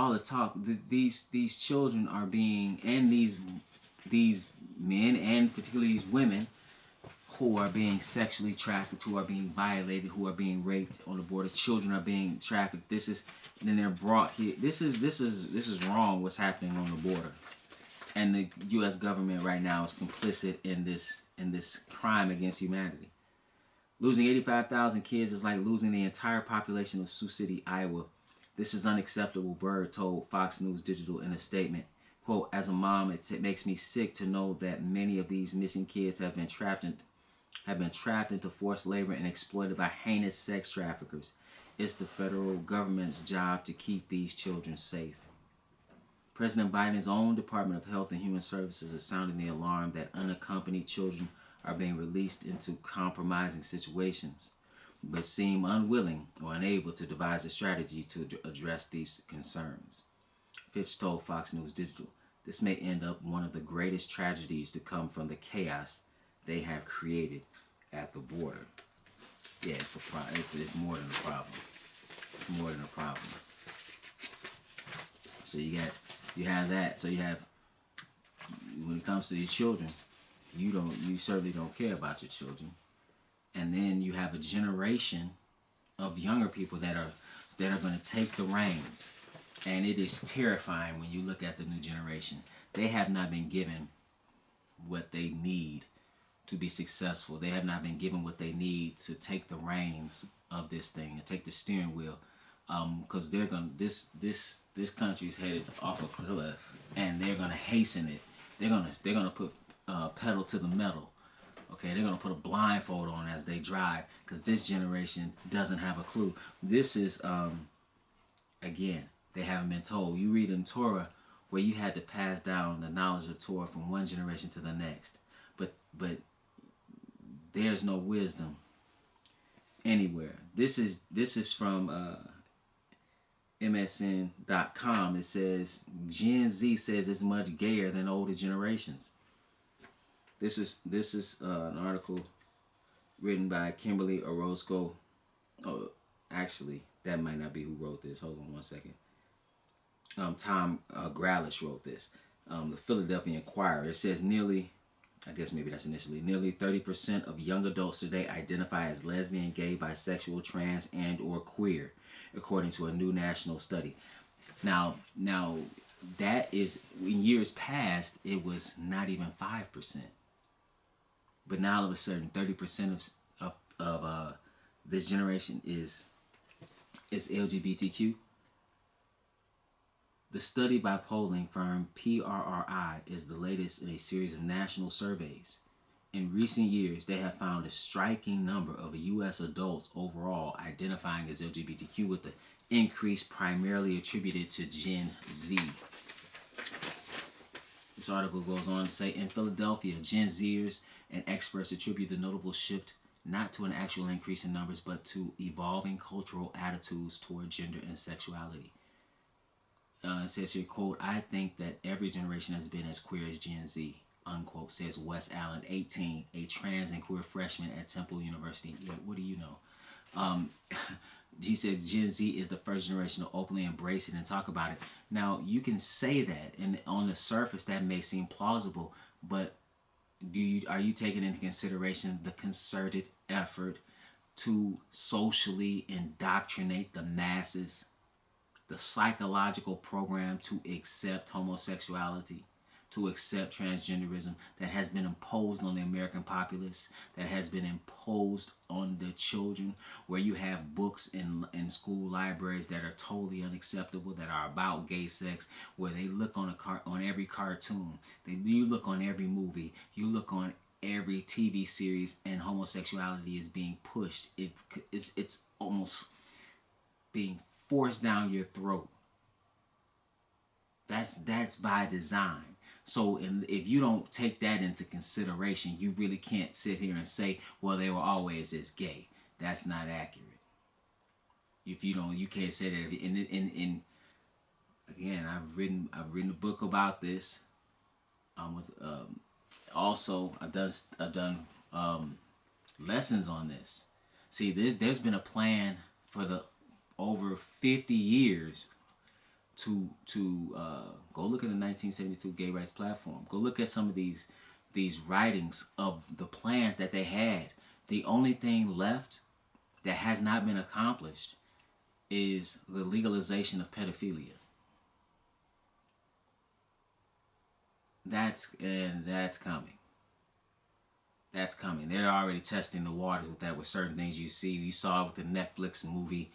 all the talk, these children are being, and these men, and particularly these women, who are being sexually trafficked, who are being violated, who are being raped on the border. Children are being trafficked. This is, and then they're brought here. This is wrong. What's happening on the border, and the U.S. government right now is complicit in this crime against humanity. Losing 85,000 kids is like losing the entire population of Sioux City, Iowa. This is unacceptable, Bird told Fox News Digital in a statement. Quote, as a mom, it makes me sick to know that many of these missing kids have been trapped into forced labor and exploited by heinous sex traffickers. It's the federal government's job to keep these children safe. President Biden's own Department of Health and Human Services is sounding the alarm that unaccompanied children are being released into compromising situations, but seem unwilling or unable to devise a strategy to address these concerns. Fitch told Fox News Digital, this may end up one of the greatest tragedies to come from the chaos they have created at the border. Yeah, it's it's more than a problem. It's more than a problem. So you have that. So you have, when it comes to your children, you certainly don't care about your children. And then you have a generation of younger people that are going to take the reins. And it is terrifying when you look at the new generation. They have not been given what they need to be successful. They have not been given what they need to take the reins of this thing and take the steering wheel. Because they're gonna this country is headed off a cliff, and they're gonna hasten it. They're gonna put pedal to the metal. Okay, they're gonna put a blindfold on as they drive, because this generation doesn't have a clue. This is again, they haven't been told. You read in Torah where you had to pass down the knowledge of Torah from one generation to the next, but there's no wisdom anywhere. This is from MSN.com. It says Gen Z says it's much gayer than older generations. This is an article written by Kimberly Orozco. Oh, actually, that might not be who wrote this. Hold on one second. Tom Gralish wrote this. The Philadelphia Inquirer. It says nearly 30% of young adults today identify as lesbian, gay, bisexual, trans, and or queer, according to a new national study. Now that is, in years past, it was not even 5%. But now all of a sudden, 30% of this generation is LGBTQ. The study by polling firm PRRI is the latest in a series of national surveys. In recent years, they have found a striking number of U.S. adults overall identifying as LGBTQ, with the increase primarily attributed to Gen Z. This article goes on to say, in Philadelphia, Gen Zers and experts attribute the notable shift not to an actual increase in numbers, but to evolving cultural attitudes toward gender and sexuality. It says here, quote, I think that every generation has been as queer as Gen Z, unquote, says Wes Allen, 18, a trans and queer freshman at Temple University. Yeah, what do you know? He said Gen Z is the first generation to openly embrace it and talk about it. Now, you can say that, and on the surface that may seem plausible, but are you taking into consideration the concerted effort to socially indoctrinate the masses, the psychological program to accept homosexuality, to accept transgenderism that has been imposed on the American populace, that has been imposed on the children, where you have books in school libraries that are totally unacceptable, that are about gay sex, where they look on every cartoon, you look on every movie, you look on every TV series, and homosexuality is being pushed. It's almost being forced down your throat. That's by design. So if you don't take that into consideration, you really can't sit here and say, well, they were always as gay. That's not accurate. If you don't, you can't say that. And again, I've written a book about this. Also, I've done lessons on this. See, there's been a plan for the over 50 years go look at the 1972 Gay Rights Platform. Go look at some of these writings of the plans that they had. The only thing left that has not been accomplished is the legalization of pedophilia. That's coming. That's coming. They're already testing the waters with that, with certain things you see. You saw it with the Netflix movie.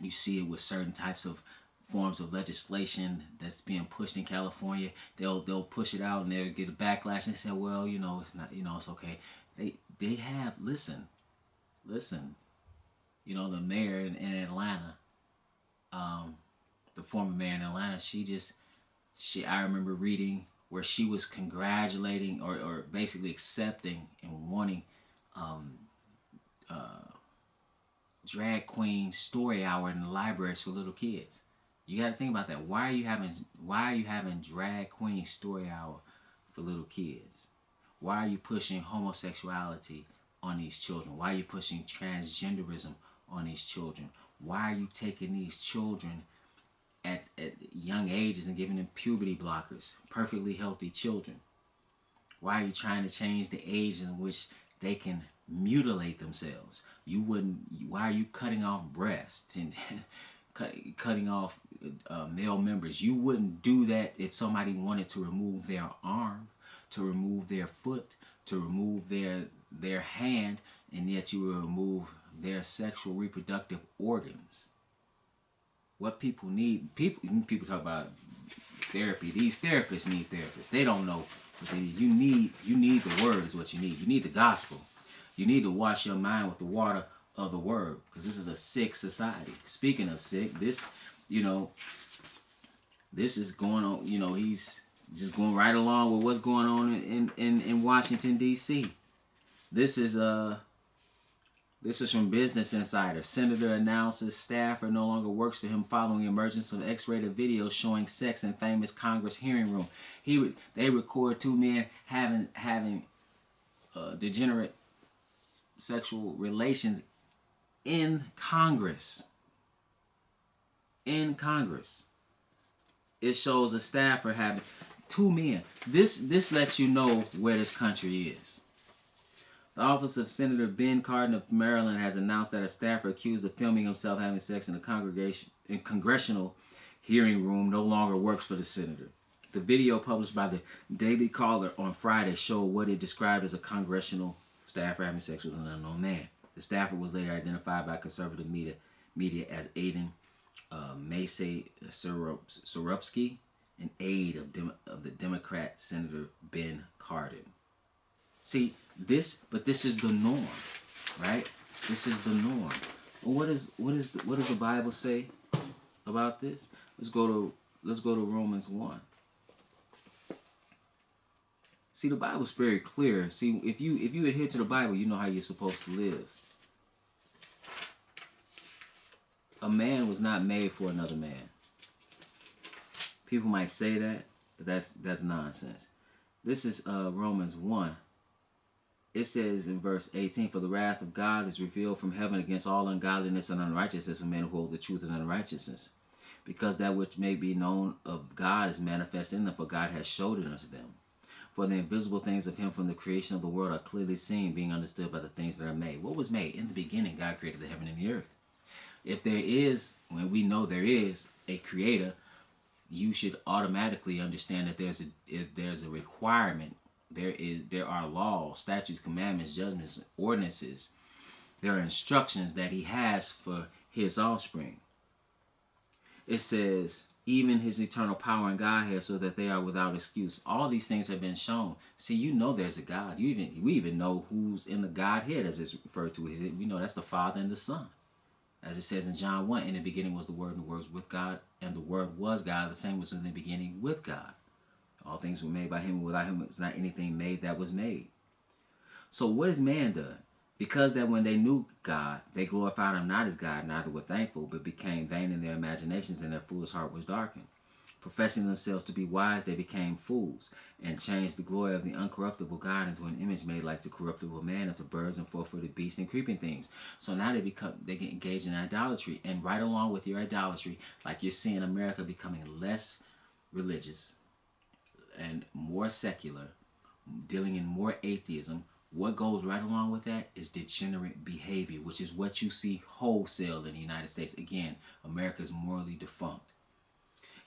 You see it with certain types of forms of legislation that's being pushed in California. They'll push it out and they'll get a backlash and say, well, it's not, it's okay. They have listen. The mayor in Atlanta, the former mayor in Atlanta, I remember reading where she was congratulating or basically accepting and wanting drag queen story hour in the libraries for little kids. You got to think about that. Why are you having drag queen story hour for little kids? Why are you pushing homosexuality on these children? Why are you pushing transgenderism on these children? Why are you taking these children at young ages and giving them puberty blockers? Perfectly healthy children. Why are you trying to change the age in which they can mutilate themselves? Why are you cutting off breasts and cutting off male members? You wouldn't do that if somebody wanted to remove their arm, to remove their foot, to remove their hand, and yet you will remove their sexual reproductive organs. What people need, people talk about therapy. These therapists need therapists. They don't know what they need. You need the word is what you need. You need the gospel. You need to wash your mind with the water of the word, because this is a sick society. Speaking of sick, this is going on. He's just going right along with what's going on in Washington D.C. This is from Business Insider. Senator announces staffer no longer works for him following emergence of X-rated video showing sex in famous Congress hearing room. They record two men having degenerate sexual relations in Congress. In Congress. It shows a staffer having two men. This lets you know where this country is. The office of Senator Ben Cardin of Maryland has announced that a staffer accused of filming himself having sex in a congressional hearing room no longer works for the senator. The video published by the Daily Caller on Friday showed what it described as a congressional staffer having sex with an unknown man. The staffer was later identified by conservative media as Aidan Macy Sorupski, an aide of the Democrat Senator Ben Cardin. See, this is the norm, right? This is the norm. Well, what does the Bible say about this? Let's go to Romans 1. See, the Bible's very clear. See, if you adhere to the Bible, you know how you're supposed to live. A man was not made for another man. People might say that, but that's nonsense. This is Romans 1. It says in verse 18, "For the wrath of God is revealed from heaven against all ungodliness and unrighteousness of men who hold the truth in unrighteousness. Because that which may be known of God is manifest in them, for God has showed it unto them. For the invisible things of him from the creation of the world are clearly seen, being understood by the things that are made." What was made? In the beginning, God created the heaven and the earth. If there is, when we know there is a creator, you should automatically understand that there's a requirement. There are laws, statutes, commandments, judgments, ordinances. There are instructions that he has for his offspring. It says, even his eternal power and Godhead, so that they are without excuse. All these things have been shown. See, there's a God. We even know who's in the Godhead, as it's referred to. We know that's the Father and the Son. As it says in John 1, in the beginning was the Word, and the Word was with God, and the Word was God. The same was in the beginning with God. All things were made by him, and without him was not anything made that was made. So what has man done? Because that when they knew God, they glorified him not as God, neither were thankful, but became vain in their imaginations, and their foolish heart was darkened. Professing themselves to be wise, they became fools, and changed the glory of the uncorruptible God into an image made like the corruptible man, into birds and four-footed beasts and creeping things. So now they get engaged in idolatry, and right along with your idolatry, like you're seeing America becoming less religious and more secular, dealing in more atheism. What goes right along with that is degenerate behavior, which is what you see wholesale in the United States. Again, America is morally defunct.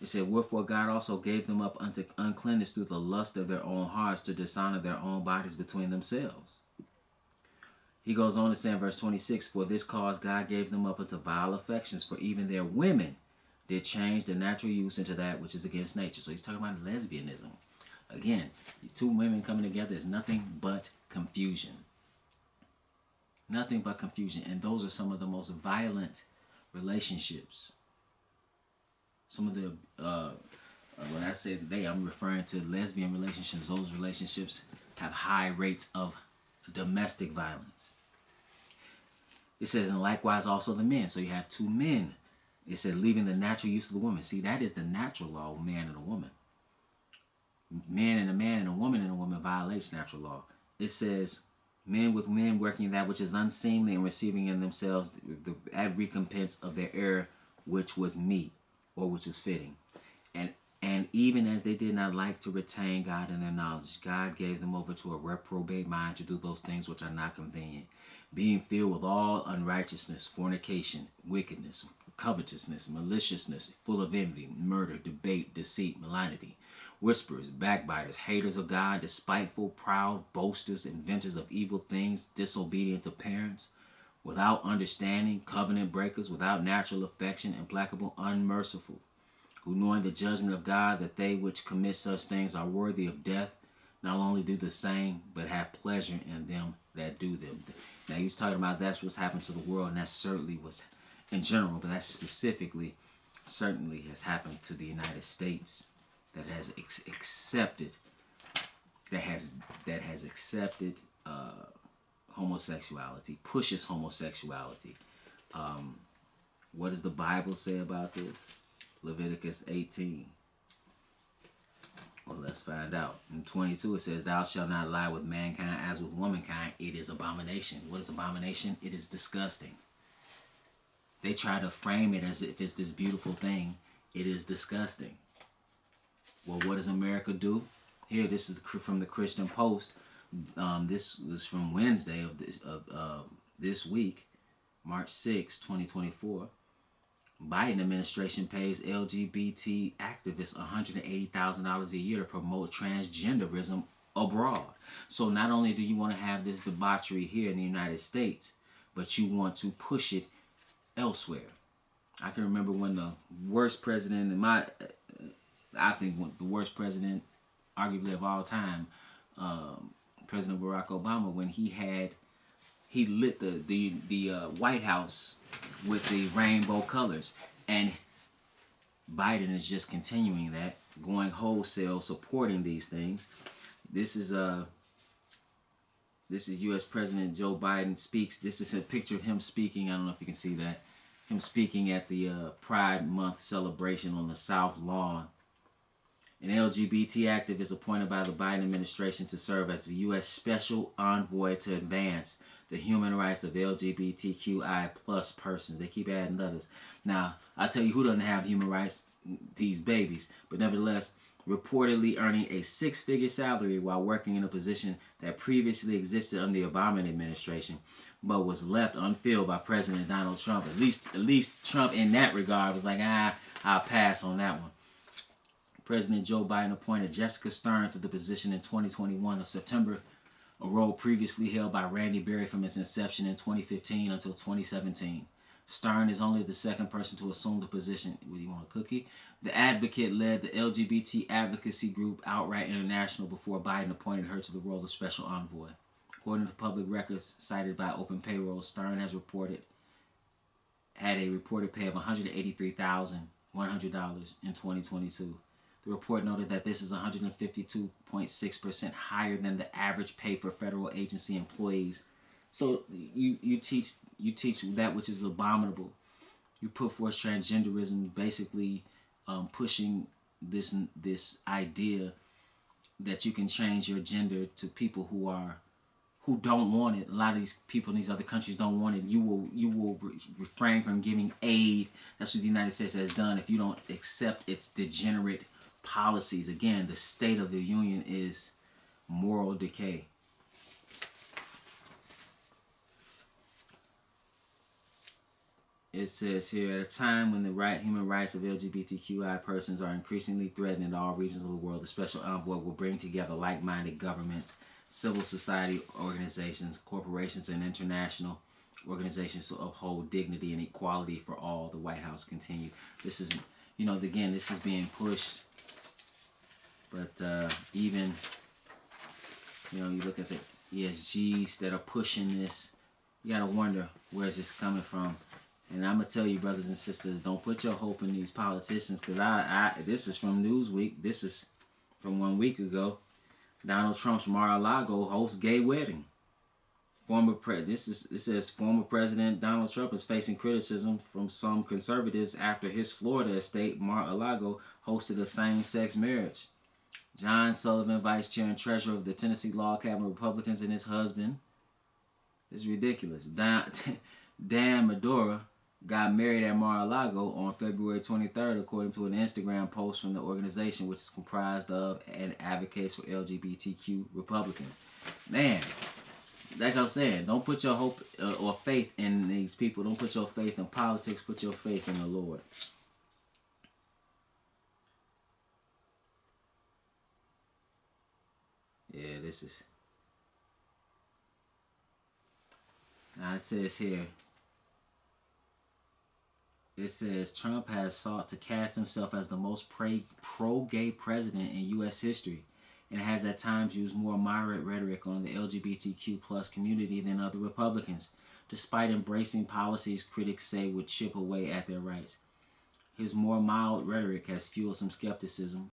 It said, wherefore God also gave them up unto uncleanness through the lust of their own hearts, to dishonor their own bodies between themselves. He goes on to say in verse 26, for this cause God gave them up unto vile affections, for even their women did change the natural use into that which is against nature. So he's talking about lesbianism. Again, two women coming together is nothing but confusion. Nothing but confusion. And those are some of the most violent relationships. Some of the, when I say they, I'm referring to lesbian relationships. Those relationships have high rates of domestic violence. It says, and likewise also the men. So you have two men. It said, leaving the natural use of the woman. See, that is the natural law, man and a woman. Man and a woman and a woman violates natural law. It says, men with men working that which is unseemly and receiving in themselves the recompense of their error, which was meet, or which was fitting. And even as they did not like to retain God in their knowledge, God gave them over to a reprobate mind to do those things which are not convenient, being filled with all unrighteousness, fornication, wickedness, covetousness, maliciousness, full of envy, murder, debate, deceit, malignity, whisperers, backbiters, haters of God, despiteful, proud, boasters, inventors of evil things, disobedient to parents, without understanding, covenant breakers, without natural affection, implacable, unmerciful, who knowing the judgment of God, that they which commit such things are worthy of death, not only do the same, but have pleasure in them that do them. Now he was talking about that's what's happened to the world, and that certainly was in general, but that specifically certainly has happened to the United States, that has accepted homosexuality, pushes homosexuality. What does the Bible say about this? Leviticus 18. Well, let's find out. In 22 it says, thou shalt not lie with mankind as with womankind. It is abomination. What is abomination? It is disgusting. They try to frame it as if it's this beautiful thing. It is disgusting. Well, what does America do? Here, this is from the Christian Post. This was from Wednesday of this week, March 6, 2024. Biden administration pays LGBT activists $180,000 a year to promote transgenderism abroad. So not only do you want to have this debauchery here in the United States, but you want to push it elsewhere. I can remember when the worst president the worst president arguably of all time, President Barack Obama, when he lit the White House with the rainbow colors, and Biden is just continuing that, going wholesale, supporting these things. This is U.S. President Joe Biden speaks. This is a picture of him speaking. I don't know if you can see that. Him speaking at the Pride Month celebration on the South Lawn. An LGBT activist appointed by the Biden administration to serve as the U.S. Special Envoy to advance the human rights of LGBTQI plus persons. They keep adding others. Now, I'll tell you who doesn't have human rights, these babies. But nevertheless, reportedly earning a six-figure salary while working in a position that previously existed under the Obama administration, but was left unfilled by President Donald Trump. At least Trump in that regard was like, I'll pass on that one. President Joe Biden appointed Jessica Stern to the position in 2021 of September, a role previously held by Randy Berry from its inception in 2015 until 2017. Stern is only the second person to assume the position. What do you want, a cookie? The advocate led the LGBT advocacy group Outright International before Biden appointed her to the role of special envoy. According to public records cited by Open Payroll, Stern had a reported pay of $183,100 in 2022. The report noted that this is 152.6% higher than the average pay for federal agency employees. So you teach that which is abominable. You put forth transgenderism, basically pushing this idea that you can change your gender to people who don't want it. A lot of these people in these other countries don't want it. You will refrain from giving aid. That's what the United States has done if you don't accept its degenerate policies. Again, the state of the union is moral decay. It says here, at a time when the human rights of LGBTQI persons are increasingly threatened in all regions of the world, the Special Envoy will bring together like-minded governments, civil society organizations, corporations, and international organizations to uphold dignity and equality for all. The White House continued. This is, again, this is being pushed. But even, you look at the ESGs that are pushing this, you got to wonder, where's this coming from? And I'm going to tell you, brothers and sisters, don't put your hope in these politicians, because this is from Newsweek. This is from 1 week ago. Donald Trump's Mar-a-Lago hosts gay wedding. It says former President Donald Trump is facing criticism from some conservatives after his Florida estate, Mar-a-Lago, hosted a same-sex marriage. John Sullivan, Vice Chair and Treasurer of the Tennessee Law Cabinet Republicans, and his husband, it's ridiculous, Dan Medora, got married at Mar-a-Lago on February 23rd, according to an Instagram post from the organization, which is comprised of and advocates for LGBTQ Republicans. Man, like I was saying, don't put your hope or faith in these people. Don't put your faith in politics. Put your faith in the Lord. Yeah, this is... Now it says here, it says Trump has sought to cast himself as the most pro-gay president in U.S. history, and has at times used more moderate rhetoric on the LGBTQ plus community than other Republicans, despite embracing policies critics say would chip away at their rights. His more mild rhetoric has fueled some skepticism